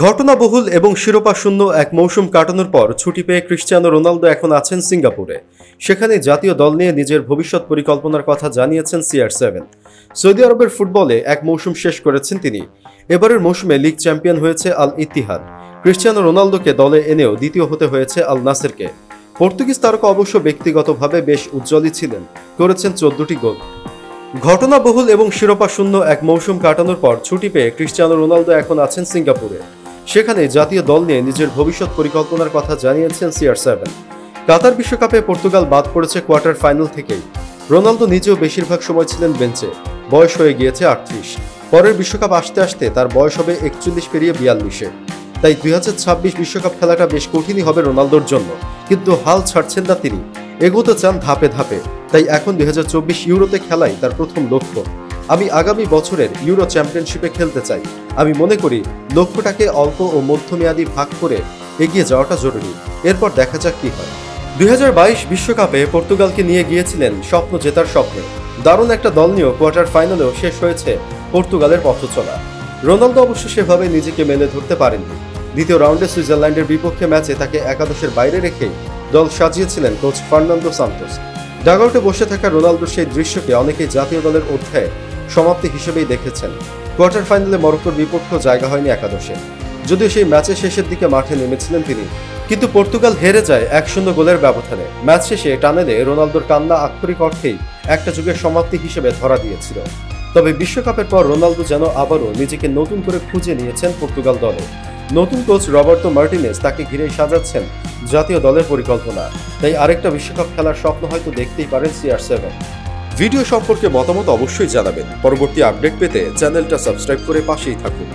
ঘটনাবহুল এবং শিরোপাশূন্য এক মৌসুম কাটানোর পর ছুটি পেয়ে ক্রিশ্চিয়ানো রোনালদো এখন আছেন সিঙ্গাপুরে। সেখানে জাতীয় দল নিয়ে নিজের ভবিষ্যৎ পরিকল্পনার কথা জানিয়েছেন CR7। সৌদি আরবের ফুটবলে এক মৌসুম শেষ করেছেন তিনি। এবারের মৌসুমে লিগ চ্যাম্পিয়ন হয়েছে আল ইত্তিহাদ। ক্রিশ্চিয়ানো রোনালদোকে দলে এনেও দ্বিতীয় হতে হয়েছে আল নাসেরকে। পর্তুগিজ তারকা অবশ্য ব্যক্তিগতভাবে বেশ উজ্জ্বলই ছিলেন, করেছেন 14টি গোল। ঘটনাবহুল এবং শিরোপাশূন্য এক মৌসুম কাটানোর পর ছুটি পেয়ে ক্রিশ্চিয়ানো রোনালদো এখন আছেন সিঙ্গাপুরে। সেখানে জাতীয় দল নিয়ে নিজের ভবিষ্যৎ পরিকল্পনার কথা জানিয়েছেন CR7। কাতার বিশ্বকাপে পর্তুগাল বাদ পড়েছে কোয়ার্টার ফাইনাল থেকেই। রোনালদো নিজেও বেশিরভাগ সময় ছিলেন বেঞ্চে। বয়স হয়ে গিয়েছে 38। পরের বিশ্বকাপ আসতে আসতে তার বয়স হবে 41 পেরিয়ে 42-এ। তাই 2026 বিশ্বকাপ খেলাটা বেশ কঠিনই হবে রোনালদোর জন্য, কিন্তু হাল ছাড়ছেন না তিনি। এগোতে চান ধাপে ধাপে। তাই এখন 2024 ইউরোতে খেলাই তার প্রথম লক্ষ্য। আমি আগামী বছরের ইউরো চ্যাম্পিয়নশিপে খেলতে চাই। আমি মনে করি লক্ষ্যটাকে অল্প ও মধ্যমেয়াদী ভাগ করে এগিয়ে যাওয়াটা জরুরি। এরপর দেখা যাক কি হয়। 2022 বিশ্বকাপে পর্তুগালকে নিয়ে গিয়েছিলেন স্বপ্ন জেতার স্বপ্নে। দারুণ একটা দল নিয়েও কোয়ার্টার ফাইনালেও শেষ হয়েছে পর্তুগালের পথচলা। রোনালদো অবশ্য সেভাবে নিজেকে মেলে ধরতে পারেননি। দ্বিতীয় রাউন্ডে সুইজারল্যান্ডের বিপক্ষে ম্যাচে তাকে একাদশের বাইরে রেখেই দল সাজিয়েছিলেন কোচ ফার্নান্দো সান্তোস। ডাগআউটে বসে থাকা রোনালদোর সেই দৃশ্যকে অনেকেই জাতীয় দলের অধ্যায়ে সমাপ্তি হিসেবেই দেখেছেন। কোয়ার্টার ফাইনালে মরক্কোর বিপক্ষেও জায়গা হয়নি একাদশে, যদিও সেই ম্যাচের শেষের দিকে মাঠে নেমেছিলেন তিনি। কিন্তু পর্তুগাল হেরে যায় 1-0 গোলের ব্যবধানে। ম্যাচ শেষে টানেলে রোনালদোর কান্না আক্ষরিক অর্থেই একটা যুগের সমাপ্তি হিসেবে ধরা দিয়েছিল। তবে বিশ্বকাপের পর রোনালদো যেন আবারও নিজেকে নতুন করে খুঁজে নিয়েছেন পর্তুগাল দলে। নতুন কোচ রবার্তো মার্টিনেজ তাকে ঘিরেই সাজাচ্ছেন জাতীয় দলের পরিকল্পনা। তাই আরেকটা বিশ্বকাপ খেলার স্বপ্ন হয়তো দেখতেই পারেন CR7। ভিডিও সম্পর্কে মতামত অবশ্যই জানাবেন। পরবর্তী আপডেট পেতে চ্যানেলটা সাবস্ক্রাইব করে পাশেই থাকুন।